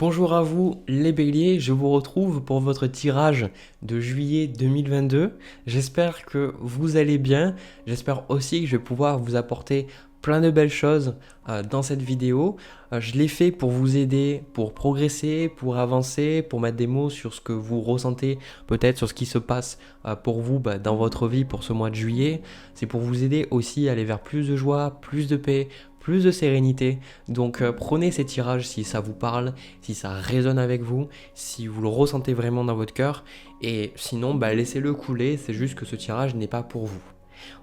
Bonjour à vous les béliers, je vous retrouve pour votre tirage de juillet 2022. J'espère que vous allez bien, j'espère aussi que je vais pouvoir vous apporter plein de belles choses dans cette vidéo. Je l'ai fait pour vous aider, pour progresser, pour avancer, pour mettre des mots sur ce que vous ressentez, peut-être sur ce qui se passe pour vous dans votre vie pour ce mois de juillet. C'est pour vous aider aussi à aller vers plus de joie, plus de paix, plus de sérénité. Donc prenez ces tirages si ça vous parle, si ça résonne avec vous, si vous le ressentez vraiment dans votre cœur. Et sinon, laissez-le couler, c'est juste que ce tirage n'est pas pour vous.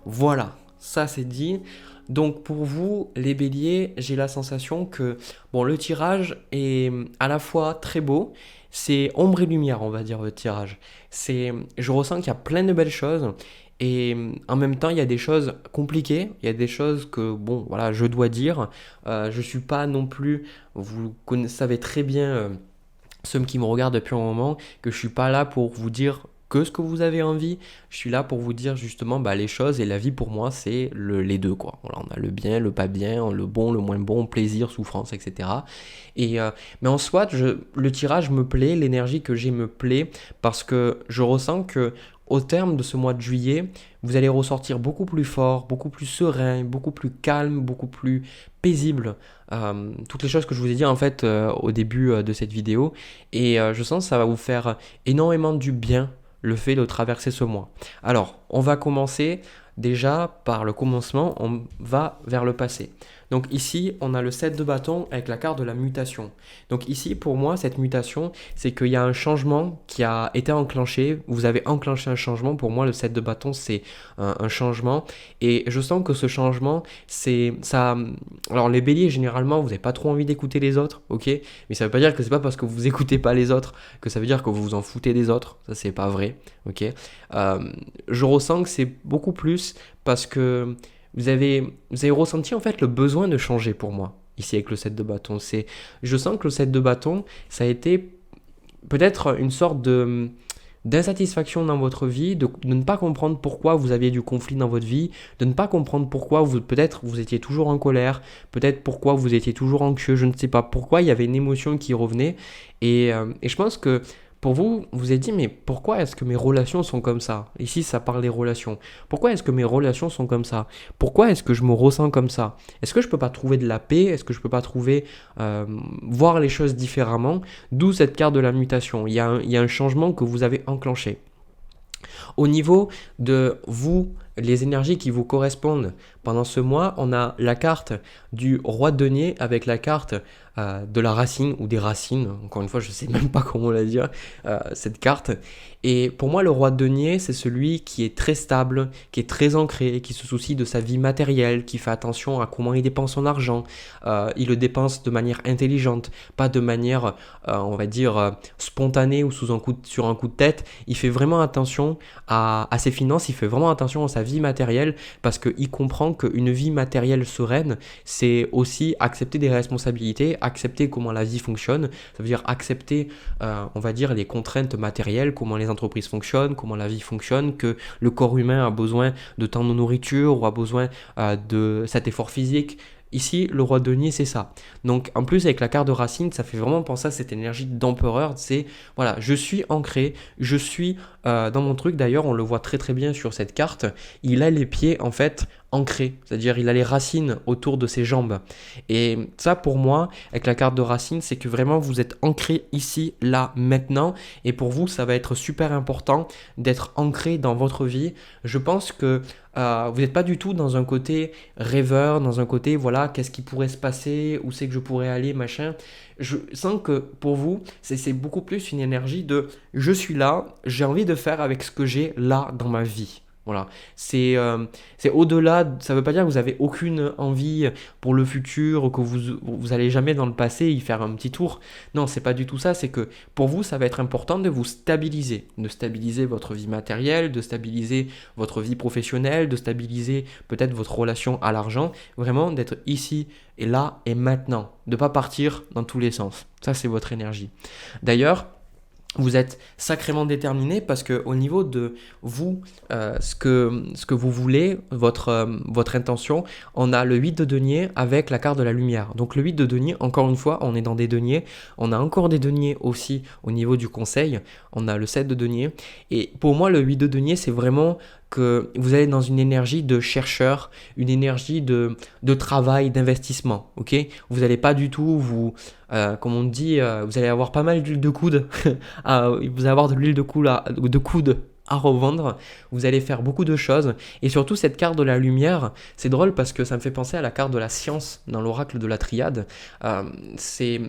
Voilà, ça c'est dit. Donc pour vous, les béliers, j'ai la sensation que le tirage est à la fois très beau, c'est ombre et lumière, on va dire, votre tirage. Je ressens qu'il y a plein de belles choses. Et en même temps, il y a des choses compliquées, il y a des choses que, je dois dire. Je suis pas non plus, savez très bien, ceux qui me regardent depuis un moment, que je suis pas là pour vous dire que ce que vous avez envie. Je suis là pour vous dire justement les choses, et la vie pour moi, c'est les deux, quoi. Voilà, on a le bien, le pas bien, le bon, le moins bon, plaisir, souffrance, etc. Mais en soit, le tirage me plaît, l'énergie que j'ai me plaît, parce que je ressens que au terme de ce mois de juillet, vous allez ressortir beaucoup plus fort, beaucoup plus serein, beaucoup plus calme, beaucoup plus paisible. Toutes les choses que je vous ai dit en fait au début de cette vidéo. Et je sens que ça va vous faire énormément du bien, le fait de traverser ce mois. Alors, on va commencer déjà par le commencement, on va vers le passé. Donc ici, on a le 7 de bâton avec la carte de la mutation. Donc ici, pour moi, cette mutation, c'est qu'il y a un changement qui a été enclenché. Vous avez enclenché un changement. Pour moi, le 7 de bâton, c'est un changement. Et je sens que ce changement, c'est ça. Alors les béliers, généralement, vous n'avez pas trop envie d'écouter les autres, ok? Mais ça ne veut pas dire que c'est pas parce que vous écoutez pas les autres que ça veut dire que vous vous en foutez des autres. Ça, c'est pas vrai, ok? Je ressens que c'est beaucoup plus parce que vous avez ressenti en fait le besoin de changer pour moi, ici avec le 7 de bâton. Je sens que le 7 de bâton, ça a été peut-être une sorte d'insatisfaction dans votre vie, de ne pas comprendre pourquoi vous aviez du conflit dans votre vie, de ne pas comprendre pourquoi peut-être vous étiez toujours en colère, peut-être pourquoi vous étiez toujours anxieux, je ne sais pas pourquoi il y avait une émotion qui revenait. Et je pense que pour vous, vous êtes dit, mais pourquoi est-ce que mes relations sont comme ça? Ici, ça parle des relations. Pourquoi est-ce que mes relations sont comme ça? Pourquoi est-ce que je me ressens comme ça? Est-ce que je peux pas trouver de la paix? Est-ce que je peux pas trouver, voir les choses différemment? D'où cette carte de la mutation. Il y a un changement que vous avez enclenché. Au niveau de vous, les énergies qui vous correspondent pendant ce mois, on a la carte du roi de denier avec la carte de la racine ou des racines. Encore une fois, je ne sais même pas comment la dire, cette carte. Et pour moi, le roi de denier, c'est celui qui est très stable, qui est très ancré, qui se soucie de sa vie matérielle, qui fait attention à comment il dépense son argent. Il le dépense de manière intelligente, pas de manière, on va dire, spontanée ou sur un coup de tête. Il fait vraiment attention à ses finances, il fait vraiment attention à sa vie matérielle, parce qu'il comprend qu'une vie matérielle sereine, c'est aussi accepter des responsabilités, accepter comment la vie fonctionne. Ça veut dire accepter, on va dire, les contraintes matérielles, comment les entreprises fonctionnent, comment la vie fonctionne, que le corps humain a besoin de temps de nourriture ou a besoin de cet effort physique. Ici, le roi de denier, c'est ça. Donc, en plus, avec la carte de racine, ça fait vraiment penser à cette énergie d'empereur. C'est, voilà, je suis ancré, je suis dans mon truc. D'ailleurs, on le voit très très bien sur cette carte. Il a les pieds, en fait, ancrés. C'est-à-dire, il a les racines autour de ses jambes. Et ça, pour moi, avec la carte de racine, c'est que vraiment, vous êtes ancré ici, là, maintenant. Et pour vous, ça va être super important d'être ancré dans votre vie. Je pense que vous n'êtes pas du tout dans un côté rêveur, dans un côté, voilà, qu'est-ce qui pourrait se passer, où c'est que je pourrais aller, machin. Je sens que pour vous, c'est beaucoup plus une énergie de je suis là, j'ai envie de faire avec ce que j'ai là dans ma vie. Voilà, c'est au-delà, ça ne veut pas dire que vous avez aucune envie pour le futur, que vous allez jamais dans le passé y faire un petit tour. Non, c'est pas du tout ça, c'est que pour vous, ça va être important de vous stabiliser, de stabiliser votre vie matérielle, de stabiliser votre vie professionnelle, de stabiliser peut-être votre relation à l'argent, vraiment d'être ici et là et maintenant, de ne pas partir dans tous les sens. Ça, c'est votre énergie. D'ailleurs, Vous êtes sacrément déterminé parce que au niveau de vous, ce que vous voulez, votre intention, on a le 8 de denier avec la carte de la lumière. Donc le 8 de denier, encore une fois, on est dans des deniers. On a encore des deniers aussi au niveau du conseil. On a le 7 de denier. Et pour moi, le 8 de denier, c'est vraiment que vous allez dans une énergie de chercheur, une énergie de travail, d'investissement. Ok. Vous n'allez pas du tout comme on dit, vous allez avoir pas mal d'huile de coude. Vous allez avoir de l'huile de coude à revendre, vous allez faire beaucoup de choses et surtout cette carte de la lumière, c'est drôle parce que ça me fait penser à la carte de la science dans l'oracle de la triade. C'est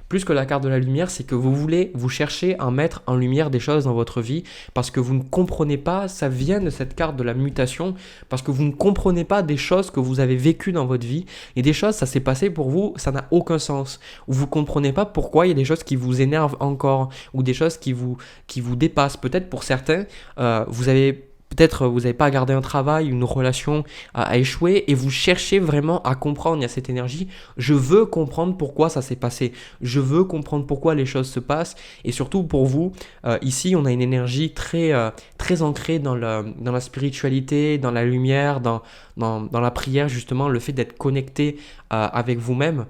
plus que la carte de la lumière, c'est que vous cherchez à mettre en lumière des choses dans votre vie parce que vous ne comprenez pas, ça vient de cette carte de la mutation, parce que vous ne comprenez pas des choses que vous avez vécues dans votre vie et des choses, ça s'est passé pour vous, ça n'a aucun sens. Ou vous ne comprenez pas pourquoi il y a des choses qui vous énervent encore ou des choses qui vous dépassent. Peut-être pour certains, vous n'avez pas gardé un travail, une relation a échoué et vous cherchez vraiment à comprendre. Il y a cette énergie. Je veux comprendre pourquoi ça s'est passé. Je veux comprendre pourquoi les choses se passent. Et surtout pour vous, ici, on a une énergie très ancrée dans la spiritualité, dans la lumière, dans la prière, justement, le fait d'être connecté avec vous-même,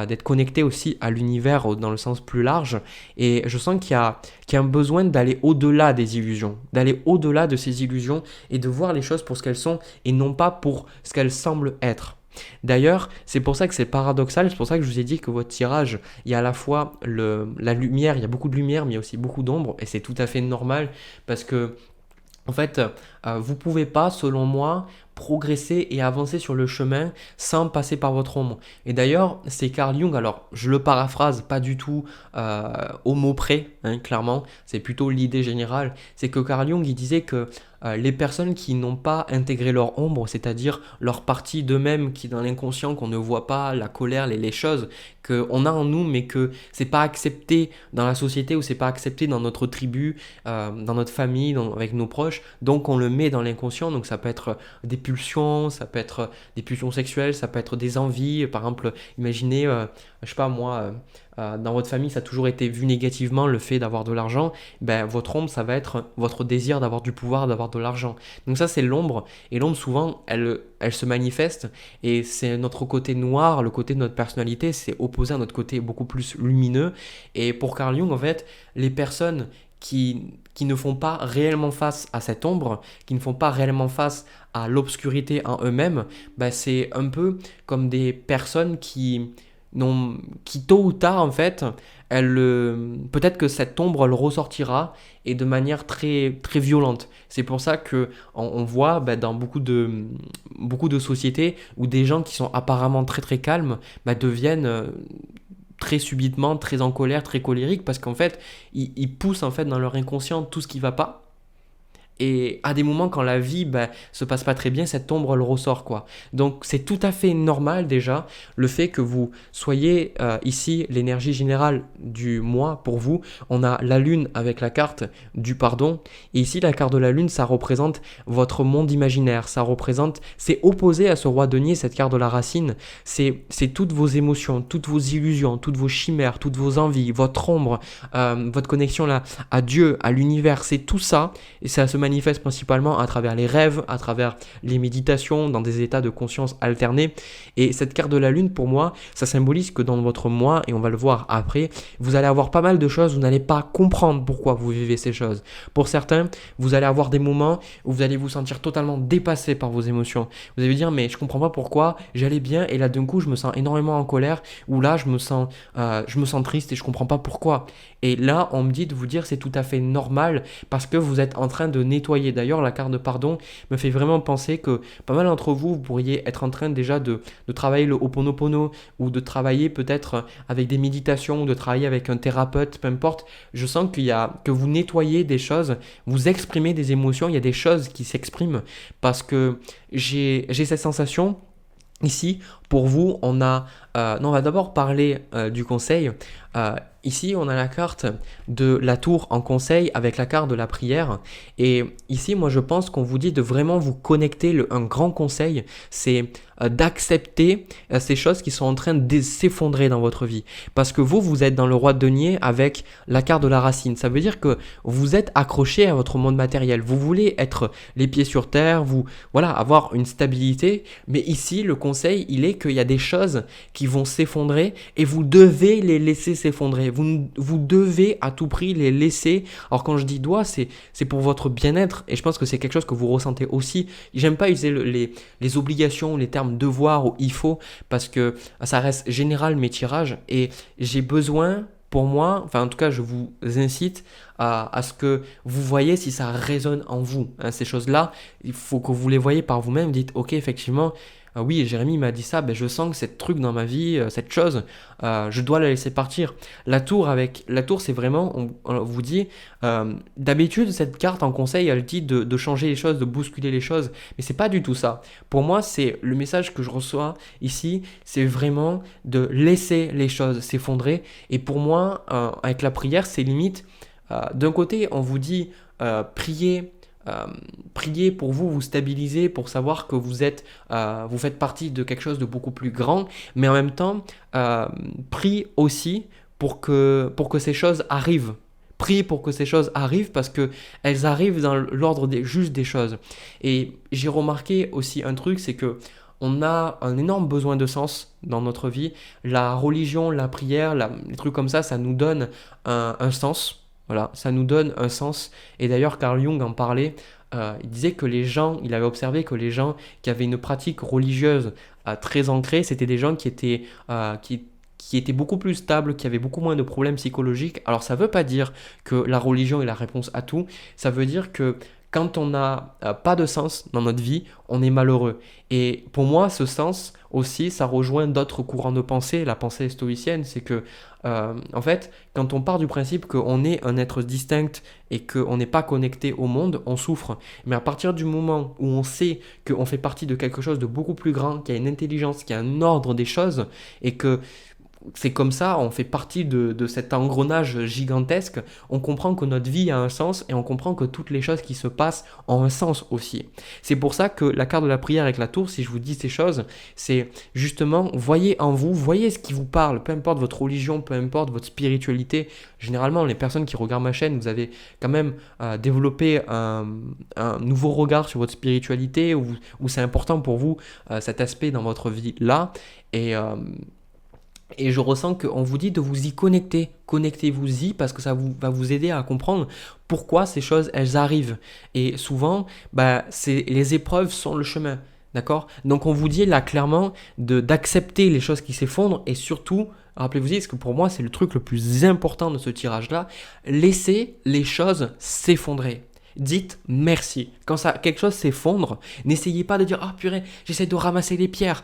d'être connecté aussi à l'univers dans le sens plus large. Et je sens qu'il y a un besoin d'aller au-delà des illusions, d'aller au-delà de ces illusions et de voir les choses pour ce qu'elles sont et non pas pour ce qu'elles semblent être. D'ailleurs, c'est pour ça que c'est paradoxal, c'est pour ça que je vous ai dit que votre tirage, il y a à la fois la lumière, il y a beaucoup de lumière, mais il y a aussi beaucoup d'ombre, et c'est tout à fait normal parce que en fait, vous ne pouvez pas, selon moi, progresser et avancer sur le chemin sans passer par votre ombre. Et d'ailleurs, c'est Carl Jung, alors je le paraphrase pas du tout au mot près, hein, clairement, c'est plutôt l'idée générale, c'est que Carl Jung, il disait que les personnes qui n'ont pas intégré leur ombre, c'est-à-dire leur partie d'eux-mêmes qui est dans l'inconscient, qu'on ne voit pas, la colère, les choses qu'on a en nous, mais que c'est pas accepté dans la société ou c'est pas accepté dans notre tribu, dans notre famille, avec nos proches, donc on le met dans l'inconscient, donc ça peut être des pulsions, ça peut être des pulsions sexuelles, ça peut être des envies, par exemple, imaginez, je sais pas moi, dans votre famille, ça a toujours été vu négativement le fait d'avoir de l'argent, ben, votre ombre, ça va être votre désir d'avoir du pouvoir, d'avoir de l'argent. Donc ça, c'est l'ombre. Et l'ombre, souvent, elle se manifeste. Et c'est notre côté noir, le côté de notre personnalité, c'est opposé à notre côté beaucoup plus lumineux. Et pour Carl Jung, en fait, les personnes qui ne font pas réellement face à cette ombre, qui ne font pas réellement face à l'obscurité en eux-mêmes, ben, c'est un peu comme des personnes qui tôt ou tard en fait, peut-être que cette ombre elle ressortira et de manière très très violente. C'est pour ça que on voit dans beaucoup de sociétés où des gens qui sont apparemment très très calmes deviennent très subitement très en colère, très colériques parce qu'en fait ils poussent en fait dans leur inconscient tout ce qui va pas. Et à des moments, quand la vie se passe pas très bien, cette ombre, elle ressort, quoi. Donc, c'est tout à fait normal, déjà, le fait que vous soyez ici, l'énergie générale du mois, pour vous. On a la lune avec la carte du pardon. Et ici, la carte de la lune, ça représente votre monde imaginaire. C'est opposé à ce roi denier, cette carte de la racine. C'est toutes vos émotions, toutes vos illusions, toutes vos chimères, toutes vos envies, votre ombre, votre connexion là, à Dieu, à l'univers. C'est tout ça. Et ça se manifeste principalement à travers les rêves, à travers les méditations, dans des états de conscience alternés. Et cette carte de la lune, pour moi, ça symbolise que dans votre moi, et on va le voir après, vous allez avoir pas mal de choses, vous n'allez pas comprendre pourquoi vous vivez ces choses. Pour certains, vous allez avoir des moments où vous allez vous sentir totalement dépassé par vos émotions. Vous allez vous dire, mais je comprends pas pourquoi j'allais bien, et là d'un coup, je me sens énormément en colère, ou là, je me sens triste et je comprends pas pourquoi. Et là, on me dit de vous dire, c'est tout à fait normal, parce que vous êtes en train de nettoyer. D'ailleurs, la carte de pardon me fait vraiment penser que pas mal d'entre vous, vous pourriez être en train déjà de travailler le Ho'oponopono ou de travailler peut-être avec des méditations ou de travailler avec un thérapeute, peu importe. Je sens que vous nettoyez des choses, vous exprimez des émotions, il y a des choses qui s'expriment parce que j'ai cette sensation. Ici, pour vous, on va d'abord parler du conseil. Ici, on a la carte de la tour en conseil avec la carte de la prière. Et ici, moi, je pense qu'on vous dit de vraiment vous connecter. Un grand conseil, c'est d'accepter ces choses qui sont en train de s'effondrer dans votre vie. Parce que vous êtes dans le roi de denier avec la carte de la racine. Ça veut dire que vous êtes accroché à votre monde matériel. Vous voulez être les pieds sur terre, voilà, avoir une stabilité. Mais ici, le conseil, il est qu'il y a des choses qui vont s'effondrer et vous devez les laisser s'effondrer. Vous devez à tout prix les laisser. Alors quand je dis doit, c'est pour votre bien-être et je pense que c'est quelque chose que vous ressentez aussi. J'aime pas utiliser les obligations, les termes devoir ou il faut parce que ça reste général mes tirages et j'ai besoin pour moi, enfin en tout cas je vous incite à ce que vous voyez si ça résonne en vous. Hein, ces choses-là, il faut que vous les voyez par vous-même, dites ok effectivement, oui Jérémy m'a dit ça, ben, je sens que cette truc dans ma vie, cette chose, je dois la laisser partir. La tour c'est vraiment, on vous dit, d'habitude cette carte en conseil elle dit de changer les choses, de bousculer les choses, mais c'est pas du tout ça. Pour moi c'est le message que je reçois ici, c'est vraiment de laisser les choses s'effondrer et pour moi avec la prière c'est limite, d'un côté on vous dit priez. Priez pour vous stabiliser, pour savoir que vous faites partie de quelque chose de beaucoup plus grand, mais en même temps, prie aussi pour que ces choses arrivent. Prie pour que ces choses arrivent parce qu'elles arrivent dans l'ordre juste des choses. Et j'ai remarqué aussi un truc, c'est que on a un énorme besoin de sens dans notre vie. La religion, la prière, les trucs comme ça nous donne un sens. Voilà, ça nous donne un sens. Et d'ailleurs, Carl Jung en parlait. Il disait que il avait observé que les gens qui avaient une pratique religieuse très ancrée, c'était des gens qui étaient beaucoup plus stables, qui avaient beaucoup moins de problèmes psychologiques. Alors ça ne veut pas dire que la religion est la réponse à tout. Ça veut dire que quand on n'a pas de sens dans notre vie, on est malheureux. Et pour moi, ce sens aussi, ça rejoint d'autres courants de pensée. La pensée stoïcienne, c'est que, en fait, quand on part du principe qu'on est un être distinct et qu'on n'est pas connecté au monde, on souffre. Mais à partir du moment où on sait qu'on fait partie de quelque chose de beaucoup plus grand, qu'il y a une intelligence, qu'il y a un ordre des choses, et que c'est comme ça, on fait partie de cet engrenage gigantesque, on comprend que notre vie a un sens et on comprend que toutes les choses qui se passent ont un sens aussi. C'est pour ça que la carte de la prière avec la tour, si je vous dis ces choses, c'est justement, voyez en vous, voyez ce qui vous parle, peu importe votre religion, peu importe votre spiritualité. Généralement, les personnes qui regardent ma chaîne, vous avez quand même développé un nouveau regard sur votre spiritualité, où c'est important pour vous cet aspect dans votre vie là, et je ressens qu'on vous dit de vous y connecter. Connectez-vous-y parce que ça va vous aider à comprendre pourquoi ces choses, elles arrivent. Et souvent, les épreuves sont le chemin. D'accord ? Donc on vous dit là clairement d'accepter les choses qui s'effondrent et surtout, rappelez-vous, parce que pour moi c'est le truc le plus important de ce tirage-là, laissez les choses s'effondrer. Dites merci. Quand quelque chose s'effondre, n'essayez pas de dire « Ah purée, j'essaie de ramasser les pierres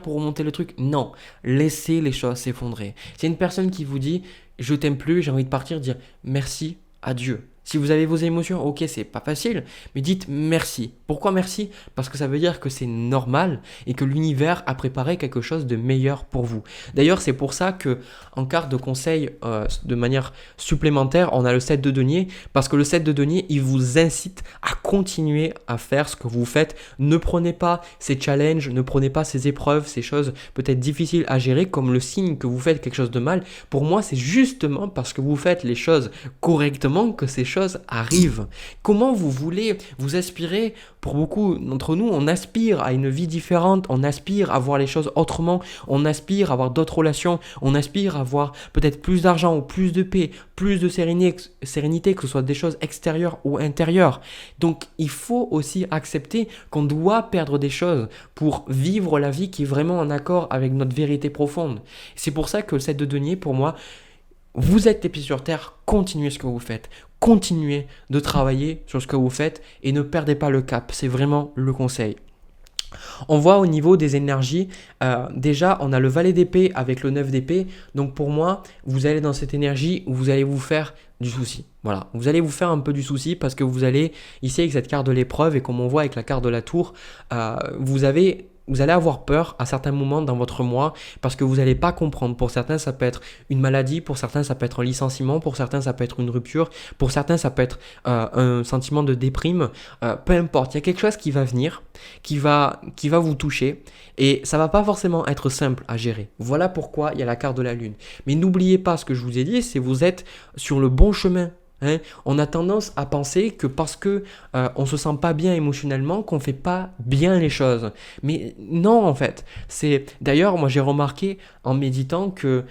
pour remonter le truc. » Non, laissez les choses s'effondrer. C'est une personne qui vous dit « Je t'aime plus, j'ai envie de partir », dire « Merci, adieu ». Si vous avez vos émotions, ok, c'est pas facile, mais dites merci. Pourquoi merci ? Parce que ça veut dire que c'est normal et que l'univers a préparé quelque chose de meilleur pour vous. D'ailleurs, c'est pour ça que en carte de conseil, de manière supplémentaire, on a le 7 de denier, parce que le 7 de denier, il vous incite à continuer à faire ce que vous faites. Ne prenez pas ces challenges, ne prenez pas ces épreuves, ces choses peut-être difficiles à gérer comme le signe que vous faites quelque chose de mal. Pour moi, c'est justement parce que vous faites les choses correctement que ces choses arrivent. Comment vous voulez vous aspirer? Pour beaucoup d'entre nous, on aspire à une vie différente, on aspire à voir les choses autrement, on aspire à avoir d'autres relations, on aspire à avoir peut-être plus d'argent ou plus de paix, plus de sérénité, que ce soit des choses extérieures ou intérieures. Donc, il faut aussi accepter qu'on doit perdre des choses pour vivre la vie qui est vraiment en accord avec notre vérité profonde. C'est pour ça que le 7 de denier, pour moi, vous êtes les pieds sur terre, continuez ce que vous faites. Continuez de travailler sur ce que vous faites et ne perdez pas le cap. C'est vraiment le conseil. On voit au niveau des énergies, déjà on a le valet d'épée avec le 9 d'épée. Donc pour moi, vous allez dans cette énergie où vous allez vous faire du souci. Voilà, vous allez vous faire un peu du souci parce que vous allez, ici avec cette carte de l'épreuve et comme on voit avec la carte de la tour, vous avez vous allez avoir peur à certains moments dans votre mois parce que vous n'allez pas comprendre. Pour certains, ça peut être une maladie, pour certains, ça peut être un licenciement, pour certains, ça peut être une rupture, pour certains, ça peut être un sentiment de déprime. Peu importe, il y a quelque chose qui va venir, qui va vous toucher et ça va pas forcément être simple à gérer. Voilà pourquoi il y a la carte de la lune. Mais n'oubliez pas ce que je vous ai dit, c'est que vous êtes sur le bon chemin. Hein. On a tendance à penser que parce que on se sent pas bien émotionnellement, qu'on fait pas bien les choses. Mais non, en fait. C'est d'ailleurs, moi j'ai remarqué en méditant que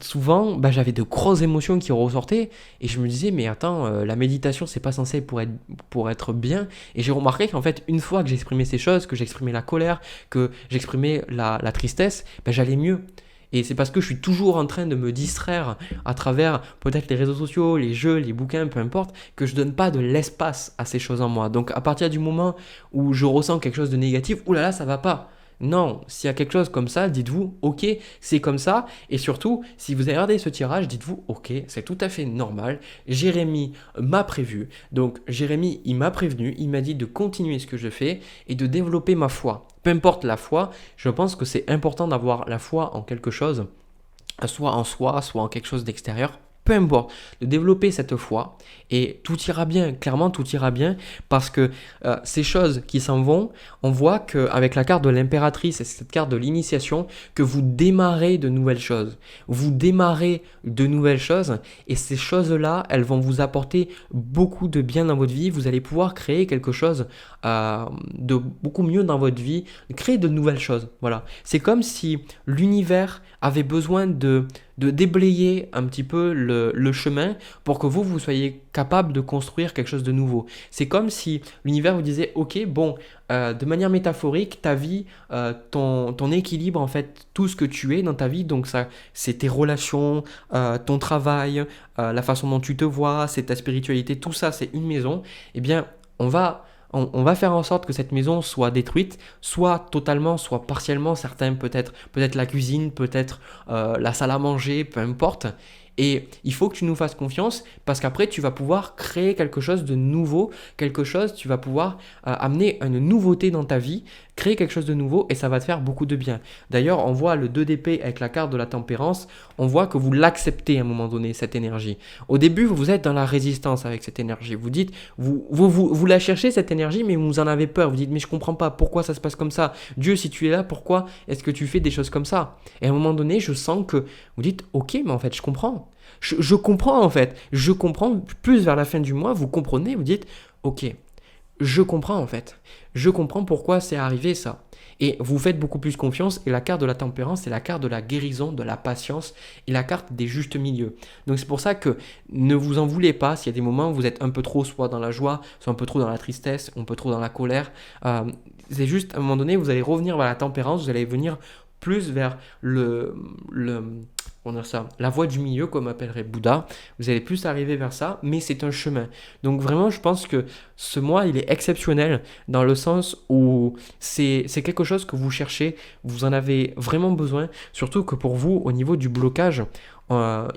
souvent, j'avais de grosses émotions qui ressortaient et je me disais, mais attends, la méditation c'est pas censé pour être bien. Et j'ai remarqué qu'en fait, une fois que j'exprimais ces choses, que j'exprimais la colère, que j'exprimais la tristesse, j'allais mieux. Et c'est parce que je suis toujours en train de me distraire à travers peut-être les réseaux sociaux, les jeux, les bouquins, peu importe, que je donne pas de l'espace à ces choses en moi. Donc à partir du moment où je ressens quelque chose de négatif, oulala, ça va pas. Non, s'il y a quelque chose comme ça, dites-vous, ok, c'est comme ça. Et surtout, si vous avez regardé ce tirage, dites-vous, ok, c'est tout à fait normal. Jérémy m'a prévu. Donc Jérémy, il m'a prévenu, il m'a dit de continuer ce que je fais et de développer ma foi. Peu importe la foi, je pense que c'est important d'avoir la foi en quelque chose, soit en soi, soit en quelque chose d'extérieur. Peu importe, de développer cette foi et tout ira bien, clairement tout ira bien parce que ces choses qui s'en vont, on voit qu'avec la carte de l'impératrice et cette carte de l'initiation, que vous démarrez de nouvelles choses. Vous démarrez de nouvelles choses et ces choses-là, elles vont vous apporter beaucoup de bien dans votre vie. Vous allez pouvoir créer quelque chose de beaucoup mieux dans votre vie, créer de nouvelles choses. Voilà. C'est comme si l'univers avait besoin de déblayer un petit peu le chemin pour que vous soyez capable de construire quelque chose de nouveau. C'est comme si l'univers vous disait, ok, bon, de manière métaphorique, ta vie, ton équilibre, en fait, tout ce que tu es dans ta vie, donc ça, c'est tes relations, ton travail, la façon dont tu te vois, c'est ta spiritualité, tout ça, c'est une maison, eh bien, on va faire en sorte que cette maison soit détruite, soit totalement, soit partiellement, certains peut-être la cuisine, peut-être la salle à manger, peu importe. Et il faut que tu nous fasses confiance parce qu'après tu vas pouvoir créer quelque chose de nouveau, tu vas pouvoir amener une nouveauté dans ta vie, créer quelque chose de nouveau et ça va te faire beaucoup de bien. D'ailleurs, on voit le 2 d'épée avec la carte de la tempérance, on voit que vous l'acceptez à un moment donné, cette énergie. Au début, vous êtes dans la résistance avec cette énergie. Vous dites, vous la cherchez cette énergie, mais vous en avez peur. Vous dites, mais je comprends pas, pourquoi ça se passe comme ça? Dieu, si tu es là, pourquoi est-ce que tu fais des choses comme ça? Et à un moment donné, je sens que vous dites, ok, mais en fait, je comprends. Je comprends en fait. Je comprends plus vers la fin du mois, vous comprenez, vous dites, ok, je comprends en fait. Je comprends pourquoi c'est arrivé ça. Et vous faites beaucoup plus confiance. Et la carte de la tempérance, c'est la carte de la guérison, de la patience et la carte des justes milieux. Donc c'est pour ça que ne vous en voulez pas s'il y a des moments où vous êtes un peu trop soit dans la joie, soit un peu trop dans la tristesse, un peu trop dans la colère. C'est juste à un moment donné, vous allez revenir vers la tempérance, vous allez venir plus vers on a ça, la voie du milieu, comme appellerait Bouddha. Vous allez plus arriver vers ça, mais c'est un chemin. Donc vraiment, je pense que ce mois, il est exceptionnel dans le sens où c'est quelque chose que vous cherchez, vous en avez vraiment besoin, surtout que pour vous, au niveau du blocage,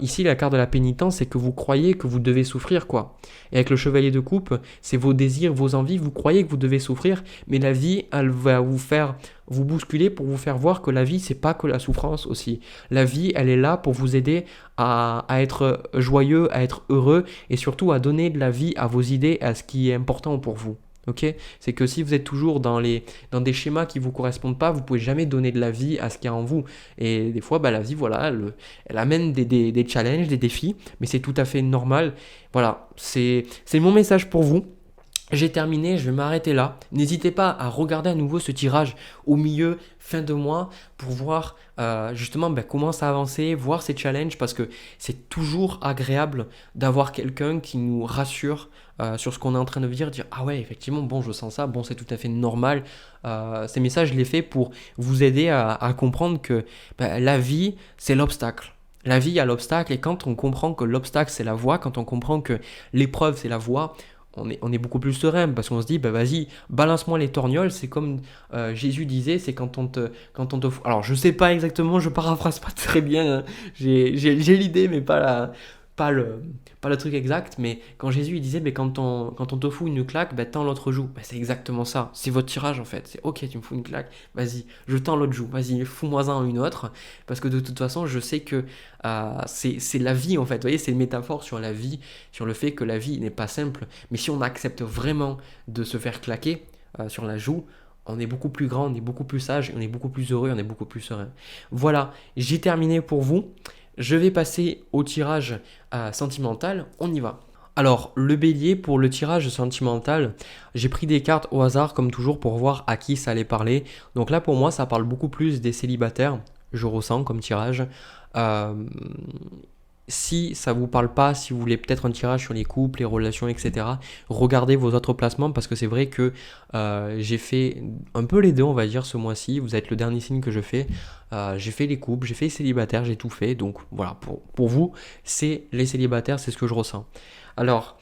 ici, la carte de la pénitence, c'est que vous croyez que vous devez souffrir, quoi. Et avec le chevalier de coupe, c'est vos désirs, vos envies, vous croyez que vous devez souffrir, mais la vie, elle va vous bousculer pour vous faire voir que la vie, c'est pas que la souffrance aussi. La vie, elle est là pour vous aider à être joyeux, à être heureux, et surtout à donner de la vie à vos idées, à ce qui est important pour vous. Ok, c'est que si vous êtes toujours dans des schémas qui ne vous correspondent pas, vous ne pouvez jamais donner de la vie à ce qu'il y a en vous. Et des fois, la vie, voilà, elle amène des challenges, des défis, mais c'est tout à fait normal. Voilà, c'est mon message pour vous. J'ai terminé, je vais m'arrêter là. N'hésitez pas à regarder à nouveau ce tirage au milieu, fin de mois, pour voir justement comment ça a avancé, voir ces challenges, parce que c'est toujours agréable d'avoir quelqu'un qui nous rassure sur ce qu'on est en train de dire ah ouais, effectivement, bon, je sens ça, bon, c'est tout à fait normal. Ces messages, je les fais pour vous aider à comprendre que la vie, c'est l'obstacle. La vie, il y a l'obstacle, et quand on comprend que l'obstacle, c'est la voie, quand on comprend que l'épreuve, c'est la voie, on est beaucoup plus serein parce qu'on se dit vas-y, balance-moi les torgnoles. C'est comme Jésus disait, c'est quand on te alors je sais pas exactement, je paraphrase pas très bien, hein. J'ai l'idée mais pas pas pas le truc exact, mais quand Jésus il disait, mais quand on te fout une claque, ben, tends l'autre joue. Ben, c'est exactement ça. C'est votre tirage en fait. C'est ok, tu me fous une claque, vas-y, je tends l'autre joue, vas-y, fous-moi-en une autre. Parce que de toute façon, je sais que c'est la vie en fait. Vous voyez, c'est une métaphore sur la vie, sur le fait que la vie n'est pas simple. Mais si on accepte vraiment de se faire claquer sur la joue, on est beaucoup plus grand, on est beaucoup plus sage, on est beaucoup plus heureux, on est beaucoup plus serein. Voilà, j'ai terminé pour vous. Je vais passer au tirage sentimental. On y va. Alors, le bélier, pour le tirage sentimental, j'ai pris des cartes au hasard, comme toujours, pour voir à qui ça allait parler. Donc là, pour moi, ça parle beaucoup plus des célibataires, je ressens comme tirage. Euh, Si ça vous parle pas, si vous voulez peut-être un tirage sur les couples, les relations, etc., regardez vos autres placements parce que c'est vrai que j'ai fait un peu les deux, on va dire, ce mois-ci. Vous êtes le dernier signe que je fais. J'ai fait les couples, j'ai fait les célibataires, j'ai tout fait. Donc voilà, pour vous, c'est les célibataires, c'est ce que je ressens. Alors,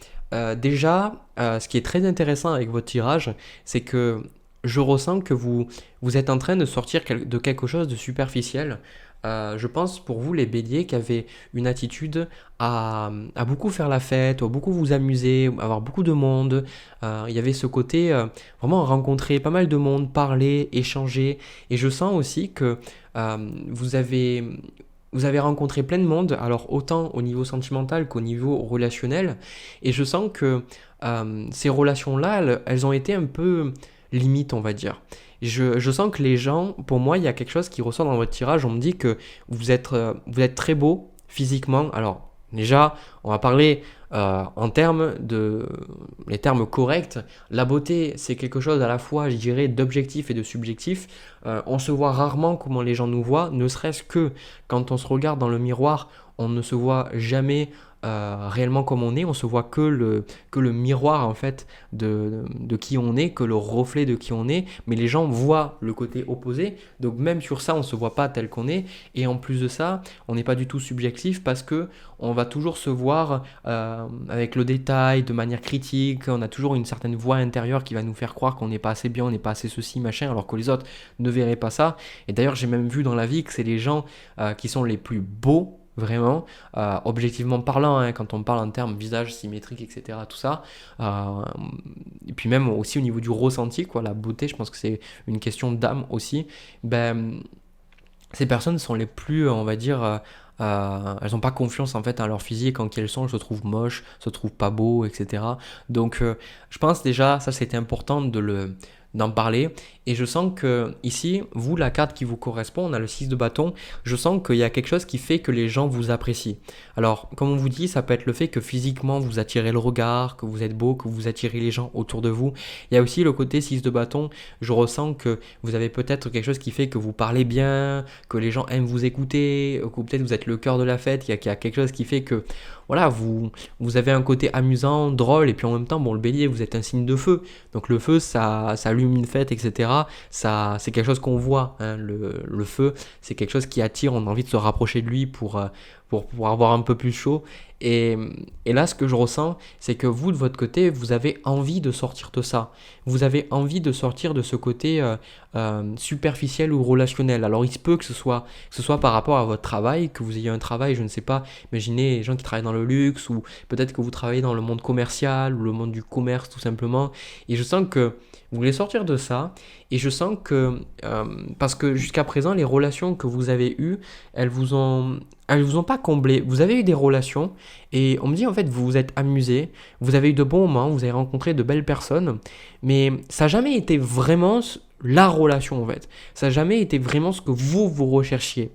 déjà, ce qui est très intéressant avec votre tirage, c'est que je ressens que vous êtes en train de sortir de quelque chose de superficiel. Je pense pour vous, les béliers, qui avaient une attitude à beaucoup faire la fête, à beaucoup vous amuser, avoir beaucoup de monde. Il y avait ce côté vraiment rencontrer pas mal de monde, parler, échanger. Et je sens aussi que vous vous avez rencontré plein de monde, alors autant au niveau sentimental qu'au niveau relationnel. Et je sens que ces relations-là, elles ont été un peu limites, on va dire. Je sens que les gens, pour moi, il y a quelque chose qui ressort dans votre tirage. On me dit que vous êtes très beau physiquement. Alors, déjà, on va parler en termes les termes corrects. La beauté, c'est quelque chose à la fois, je dirais, d'objectif et de subjectif. On se voit rarement comment les gens nous voient, ne serait-ce que quand on se regarde dans le miroir, on ne se voit jamais réellement comme on se voit que le miroir en fait de qui on est, que le reflet de qui on est, mais les gens voient le côté opposé, donc même sur ça on ne se voit pas tel qu'on est, et en plus de ça, on n'est pas du tout subjectif parce que on va toujours se voir avec le détail, de manière critique, on a toujours une certaine voix intérieure qui va nous faire croire qu'on n'est pas assez bien, on n'est pas assez ceci, machin, alors que les autres ne verraient pas ça, et d'ailleurs j'ai même vu dans la vie que c'est les gens qui sont les plus beaux, vraiment, objectivement parlant, hein, quand on parle en termes visage symétrique, etc., tout ça, euh, et puis même aussi au niveau du ressenti, quoi, la beauté, je pense que c'est une question d'âme aussi, ben, ces personnes sont les plus, on va dire, elles n'ont pas confiance en fait en leur physique, en qui elles sont, elles se trouvent moches, se trouvent pas beaux, etc. Donc je pense déjà, ça c'était important d'en parler. Et je sens que ici, vous, la carte qui vous correspond, on a le 6 de bâton, je sens qu'il y a quelque chose qui fait que les gens vous apprécient. Alors, comme on vous dit, ça peut être le fait que physiquement vous attirez le regard, que vous êtes beau, que vous attirez les gens autour de vous. Il y a aussi le côté 6 de bâton, je ressens que vous avez peut-être quelque chose qui fait que vous parlez bien, que les gens aiment vous écouter, que peut-être vous êtes le cœur de la fête, il y a quelque chose qui fait que voilà, vous avez un côté amusant, drôle, et puis en même temps, bon, le bélier, vous êtes un signe de feu. Donc le feu, ça allume une fête, etc. Ça, c'est quelque chose qu'on voit, hein. Le feu, c'est quelque chose qui attire, on a envie de se rapprocher de lui pour pouvoir avoir un peu plus chaud. Et, et là, ce que je ressens, c'est que vous, de votre côté, vous avez envie de sortir de ça. Vous avez envie de sortir de ce côté superficiel ou relationnel. Alors, il se peut que ce soit par rapport à votre travail, que vous ayez un travail, je ne sais pas, imaginez les gens qui travaillent dans le luxe, ou peut-être que vous travaillez dans le monde commercial, ou le monde du commerce, tout simplement. Et je sens que vous voulez sortir de ça, et je sens que, parce que jusqu'à présent, les relations que vous avez eues, elles vous ont pas comblé. Vous avez eu des relations, et on me dit en fait, vous vous êtes amusé, vous avez eu de bons moments, vous avez rencontré de belles personnes, mais ça n'a jamais été vraiment la relation en fait. Ça n'a jamais été vraiment ce que vous recherchiez.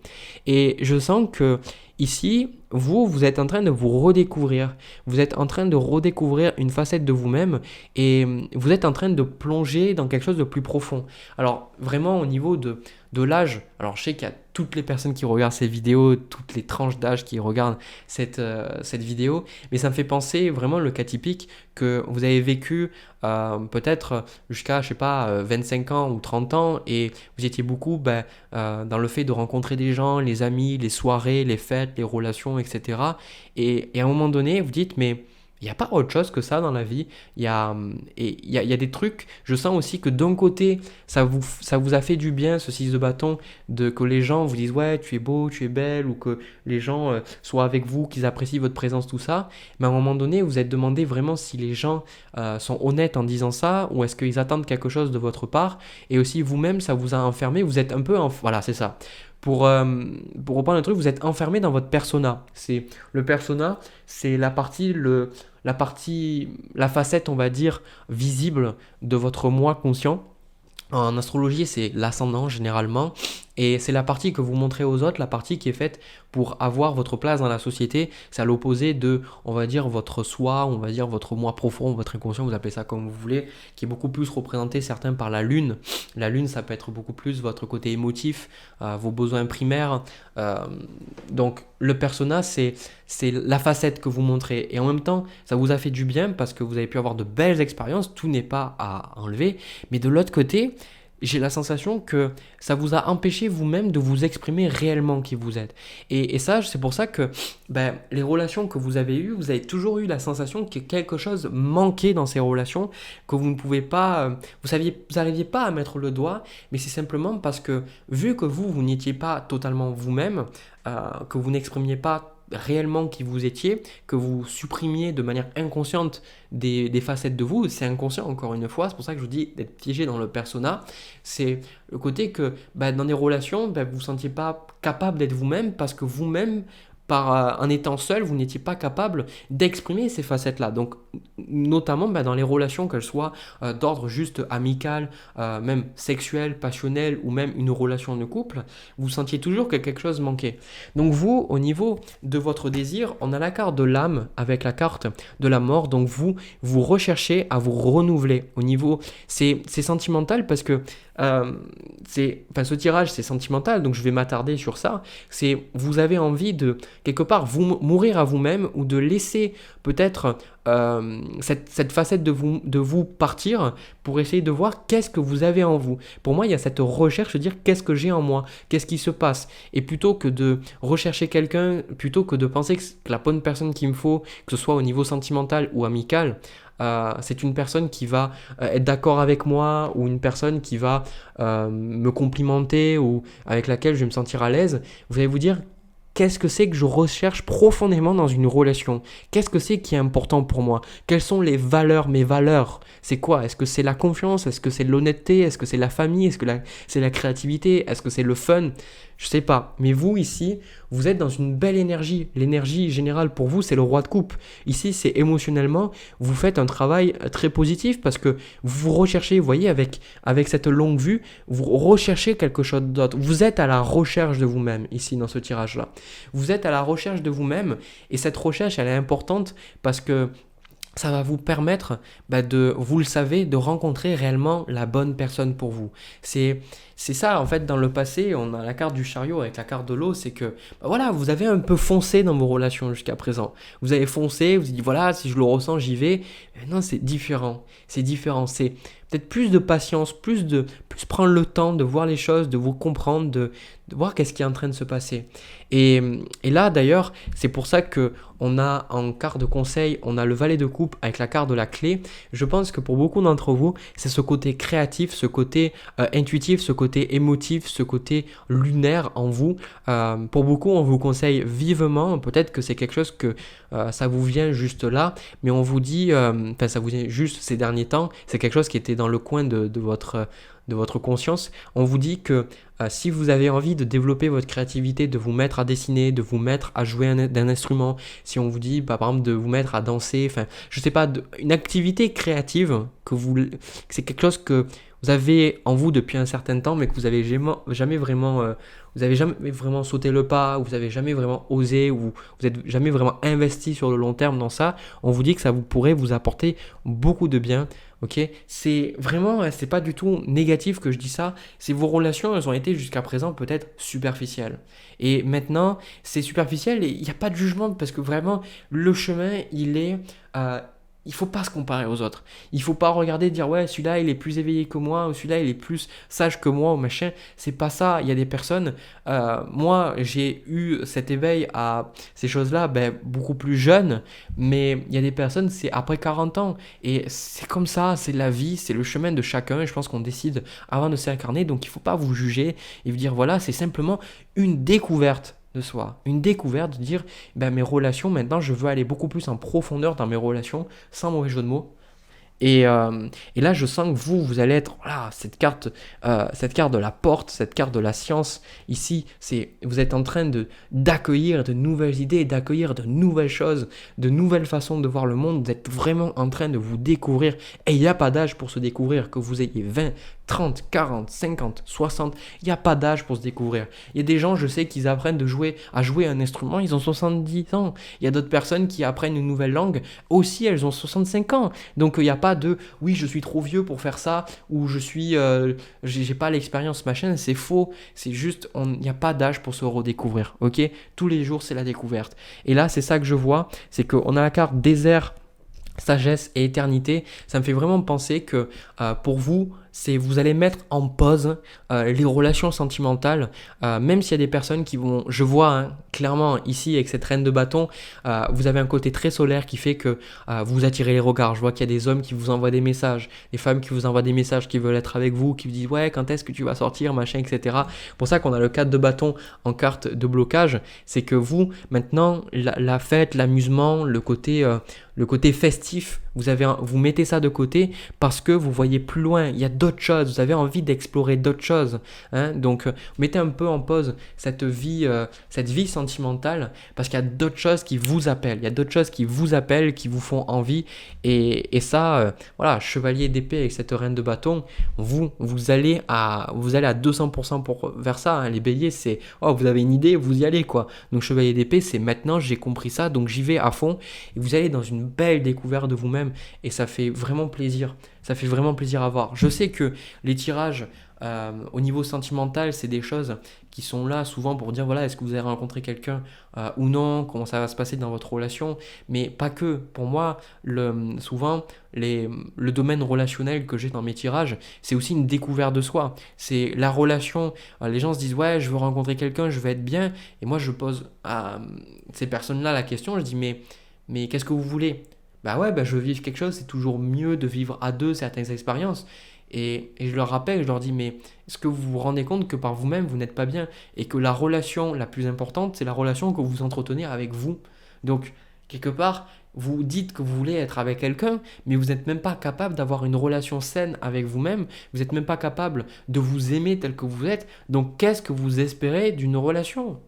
Et je sens que ici, vous êtes en train de vous redécouvrir. Vous êtes en train de redécouvrir une facette de vous-même et vous êtes en train de plonger dans quelque chose de plus profond. Alors, vraiment, au niveau de l'âge, alors je sais qu'il y a toutes les personnes qui regardent cette vidéo, toutes les tranches d'âge qui regardent cette vidéo, mais ça me fait penser vraiment le cas typique que vous avez vécu peut-être jusqu'à, je sais pas, 25 ans ou 30 ans et vous étiez beaucoup dans le fait de rencontrer des gens, les amis, les soirées, les fêtes, les relations, etc. Et à un moment donné, vous dites, mais Il n'y a pas autre chose que ça dans la vie. Il y a des trucs, je sens aussi que d'un côté, ça vous a fait du bien, ce 6 de bâton, que les gens vous disent ouais, tu es beau, tu es belle, ou que les gens soient avec vous, qu'ils apprécient votre présence, tout ça. Mais à un moment donné, vous êtes demandé vraiment si les gens sont honnêtes en disant ça, ou est-ce qu'ils attendent quelque chose de votre part. Et aussi vous-même, ça vous a enfermé, vous êtes un peu... Voilà, c'est ça. Pour reprendre le truc, vous êtes enfermé dans votre persona. Le persona, c'est la facette, on va dire, visible de votre moi conscient. En astrologie, c'est l'ascendant généralement, et c'est la partie que vous montrez aux autres, la partie qui est faite pour avoir votre place dans la société. C'est à l'opposé de, on va dire, votre soi, on va dire votre moi profond, votre inconscient, vous appelez ça comme vous voulez, qui est beaucoup plus représenté certains par la lune. La lune, ça peut être beaucoup plus votre côté émotif, vos besoins primaires. Euh, donc le persona, c'est la facette que vous montrez, et en même temps, ça vous a fait du bien parce que vous avez pu avoir de belles expériences. Tout n'est pas à enlever, mais de l'autre côté, j'ai la sensation que ça vous a empêché vous-même de vous exprimer réellement qui vous êtes. Et ça, c'est pour ça que les relations que vous avez eues, vous avez toujours eu la sensation que quelque chose manquait dans ces relations, que vous ne pouvez pas, vous n'arriviez pas à mettre le doigt, mais c'est simplement parce que vu que vous n'étiez pas totalement vous-même, que vous n'exprimiez pas réellement qui vous étiez, que vous supprimiez de manière inconsciente des facettes de vous, c'est inconscient encore une fois, c'est pour ça que je vous dis d'être piégé dans le persona, c'est le côté que dans des relations, vous ne vous sentiez pas capable d'être vous-même parce que vous-même, en étant seul, vous n'étiez pas capable d'exprimer ces facettes-là. Donc, notamment dans les relations, qu'elles soient d'ordre juste amical, même sexuel, passionnel, ou même une relation de couple, vous sentiez toujours que quelque chose manquait. Donc vous, au niveau de votre désir, on a la carte de l'âme avec la carte de la mort. Donc vous recherchez à vous renouveler. Au niveau, c'est sentimental parce que ce tirage, c'est sentimental, donc je vais m'attarder sur ça. Vous avez envie de quelque part vous mourir à vous-même, ou de laisser peut-être cette facette de vous partir pour essayer de voir qu'est-ce que vous avez en vous. Pour moi, il y a cette recherche de dire qu'est-ce que j'ai en moi, qu'est-ce qui se passe. Et plutôt que de rechercher quelqu'un, plutôt que de penser que la bonne personne qu'il me faut, que ce soit au niveau sentimental ou amical, c'est une personne qui va être d'accord avec moi, ou une personne qui va me complimenter, ou avec laquelle je vais me sentir à l'aise, vous allez vous dire qu'est-ce que c'est que je recherche profondément dans une relation? Qu'est-ce que c'est qui est important pour moi? Quelles sont les valeurs, mes valeurs? C'est quoi? Est-ce que c'est la confiance? Est-ce que c'est l'honnêteté? Est-ce que c'est la famille? Est-ce que c'est la créativité? Est-ce que c'est le fun? Je sais pas. Mais vous, ici, vous êtes dans une belle énergie. L'énergie générale pour vous, c'est le roi de coupe. Ici, c'est émotionnellement, vous faites un travail très positif parce que vous recherchez, vous voyez, avec cette longue vue, vous recherchez quelque chose d'autre. Vous êtes à la recherche de vous-même, ici, dans ce tirage-là. Vous êtes à la recherche de vous-même, et cette recherche, elle est importante parce que ça va vous permettre vous le savez, de rencontrer réellement la bonne personne pour vous. C'est ça, en fait, dans le passé, on a la carte du chariot avec la carte de l'eau, c'est que, voilà, vous avez un peu foncé dans vos relations jusqu'à présent. Vous avez foncé, vous avez dit, voilà, si je le ressens, j'y vais. Mais non, c'est différent. C'est différent. C'est peut-être plus de patience, plus prendre le temps de voir les choses, de vous comprendre, de voir qu'est-ce qui est en train de se passer. Et là, d'ailleurs, c'est pour ça que on a en carte de conseil, on a le valet de coupe avec la carte de la clé. Je pense que pour beaucoup d'entre vous, c'est ce côté créatif, ce côté intuitif, ce côté émotif, ce côté lunaire en vous. Pour beaucoup, on vous conseille vivement, peut-être que c'est quelque chose que ça vous vient juste là, mais on vous dit, ça vous vient juste ces derniers temps, c'est quelque chose qui était dans le coin de votre conscience. On vous dit que si vous avez envie de développer votre créativité, de vous mettre à dessiner, de vous mettre à jouer d'un instrument, si on vous dit par exemple de vous mettre à danser, je sais pas, une activité créative, que c'est quelque chose que vous avez en vous depuis un certain temps, mais que vous avez jamais vraiment, vous avez jamais vraiment sauté le pas, ou vous avez jamais vraiment osé, ou vous n'êtes jamais vraiment investi sur le long terme dans ça. On vous dit que ça pourrait vous apporter beaucoup de bien. Ok, c'est vraiment, c'est pas du tout négatif que je dis ça. C'est vos relations, elles ont été jusqu'à présent peut-être superficielles. Et maintenant, c'est superficiel et il n'y a pas de jugement parce que vraiment, le chemin, il Il faut pas se comparer aux autres. Il faut pas regarder et dire ouais, celui-là il est plus éveillé que moi, ou celui-là il est plus sage que moi, ou machin. C'est pas ça. Il y a des personnes. Moi, j'ai eu cet éveil à ces choses-là beaucoup plus jeune, mais il y a des personnes, c'est après 40 ans. Et c'est comme ça, c'est la vie, c'est le chemin de chacun. Et je pense qu'on décide avant de s'incarner. Donc il faut pas vous juger et vous dire voilà, c'est simplement une découverte de soi, une découverte de dire mes relations maintenant je veux aller beaucoup plus en profondeur dans mes relations sans mauvais jeu de mots et là je sens que vous allez être voilà, cette carte de la porte, cette carte de la science ici, c'est vous êtes en train d'accueillir de nouvelles idées, d'accueillir de nouvelles choses, de nouvelles façons de voir le monde, vous êtes vraiment en train de vous découvrir et il n'y a pas d'âge pour se découvrir, que vous ayez 20, 30, 40, 50, 60, il n'y a pas d'âge pour se découvrir. Il y a des gens, je sais, qu'ils apprennent à jouer un instrument, ils ont 70 ans. Il y a d'autres personnes qui apprennent une nouvelle langue, aussi elles ont 65 ans. Donc il n'y a pas de oui, je suis trop vieux pour faire ça, ou j'ai pas l'expérience machin, c'est faux. C'est juste, il n'y a pas d'âge pour se redécouvrir, ok? Tous les jours, c'est la découverte. Et là, c'est ça que je vois, c'est qu'on a la carte désert, sagesse et éternité. Ça me fait vraiment penser que pour vous, vous allez mettre en pause les relations sentimentales, même s'il y a des personnes qui vont, je vois clairement ici avec cette reine de bâton, vous avez un côté très solaire qui fait que vous attirez les regards. Je vois qu'il y a des hommes qui vous envoient des messages, des femmes qui vous envoient des messages, qui veulent être avec vous, qui vous disent ouais, quand est-ce que tu vas sortir, machin, etc. C'est pour ça qu'on a le 4 de bâton en carte de blocage, c'est que vous, maintenant, la fête, l'amusement, le côté festif, vous mettez ça de côté parce que vous voyez plus loin, il y a d'autres choses, vous avez envie d'explorer d'autres choses. Donc, mettez un peu en pause cette vie sentimentale parce qu'il y a d'autres choses qui vous appellent, il y a d'autres choses qui vous appellent, qui vous font envie. Et ça, voilà, chevalier d'épée avec cette reine de bâton, vous allez à 200% vers ça. Les béliers, c'est, oh, vous avez une idée, vous y allez, quoi. Donc, chevalier d'épée, c'est maintenant, j'ai compris ça, donc j'y vais à fond. Et vous allez dans une belle découverte de vous-même et ça fait vraiment plaisir. Ça fait vraiment plaisir à voir. Je sais que les tirages au niveau sentimental, c'est des choses qui sont là souvent pour dire voilà, est-ce que vous avez rencontré quelqu'un ou non, comment ça va se passer dans votre relation, mais pas que. Pour moi, souvent, le domaine relationnel que j'ai dans mes tirages, c'est aussi une découverte de soi. C'est la relation. Les gens se disent ouais, je veux rencontrer quelqu'un, je veux être bien, et moi je pose à ces personnes-là la question, je dis mais qu'est-ce que vous voulez? Je veux vivre quelque chose, c'est toujours mieux de vivre à deux certaines expériences. Et je leur rappelle, je leur dis, mais est-ce que vous vous rendez compte que par vous-même, vous n'êtes pas bien et que la relation la plus importante, c'est la relation que vous entretenez avec vous. Donc, quelque part, vous dites que vous voulez être avec quelqu'un, mais vous n'êtes même pas capable d'avoir une relation saine avec vous-même, vous n'êtes même pas capable de vous aimer tel que vous êtes. Donc, qu'est-ce que vous espérez d'une relation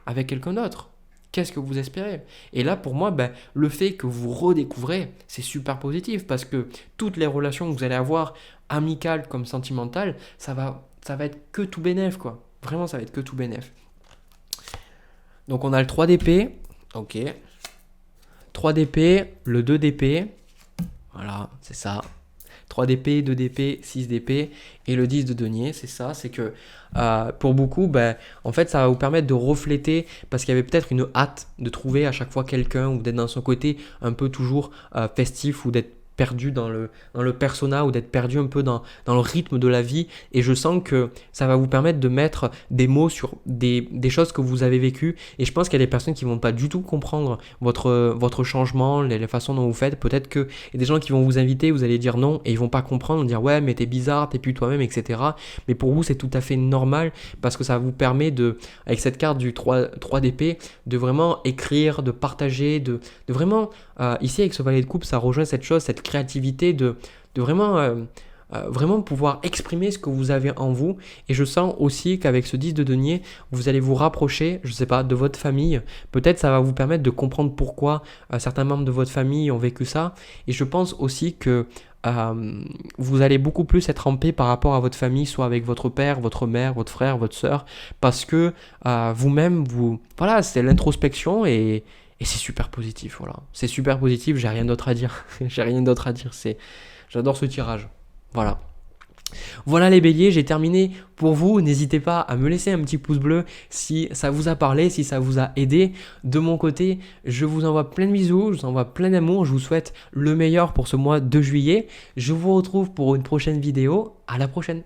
avec quelqu'un d'autre? Qu'est-ce que vous espérez? Et là, pour moi, le fait que vous redécouvrez, c'est super positif parce que toutes les relations que vous allez avoir, amicales comme sentimentales, ça va être que tout bénef, quoi. Vraiment, ça va être que tout bénef. Donc, on a le 3 d'épée. Ok. 3 d'épée, le 2 d'épée. Voilà, c'est ça. 3 d'épée, 2 d'épée, 6 d'épée et le 10 de denier, c'est ça, c'est que pour beaucoup, en fait, ça va vous permettre de refléter parce qu'il y avait peut-être une hâte de trouver à chaque fois quelqu'un ou d'être dans son côté un peu toujours festif ou d'être perdu dans le persona ou d'être perdu un peu dans le rythme de la vie et je sens que ça va vous permettre de mettre des mots sur des choses que vous avez vécues et je pense qu'il y a des personnes qui vont pas du tout comprendre votre changement, les façons dont vous faites, peut-être qu'il y a des gens qui vont vous inviter, vous allez dire non et ils vont pas comprendre, dire ouais mais t'es bizarre, t'es plus toi-même, etc. Mais pour vous c'est tout à fait normal parce que ça vous permet avec cette carte du 3 d'épée, de vraiment écrire, de partager, de vraiment, ici avec ce valet de coupe ça rejoint cette chose, cette créativité de vraiment pouvoir exprimer ce que vous avez en vous et je sens aussi qu'avec ce 10 de denier vous allez vous rapprocher, je sais pas, de votre famille, peut-être ça va vous permettre de comprendre pourquoi certains membres de votre famille ont vécu ça et je pense aussi que vous allez beaucoup plus être en paix par rapport à votre famille, soit avec votre père, votre mère, votre frère, votre soeur, parce que vous-même, voilà, c'est l'introspection et c'est super positif, voilà. C'est super positif, j'ai rien d'autre à dire. J'ai rien d'autre à dire, j'adore ce tirage. Voilà. Voilà les béliers, j'ai terminé pour vous. N'hésitez pas à me laisser un petit pouce bleu si ça vous a parlé, si ça vous a aidé. De mon côté, je vous envoie plein de bisous, je vous envoie plein d'amour. Je vous souhaite le meilleur pour ce mois de juillet. Je vous retrouve pour une prochaine vidéo. À la prochaine.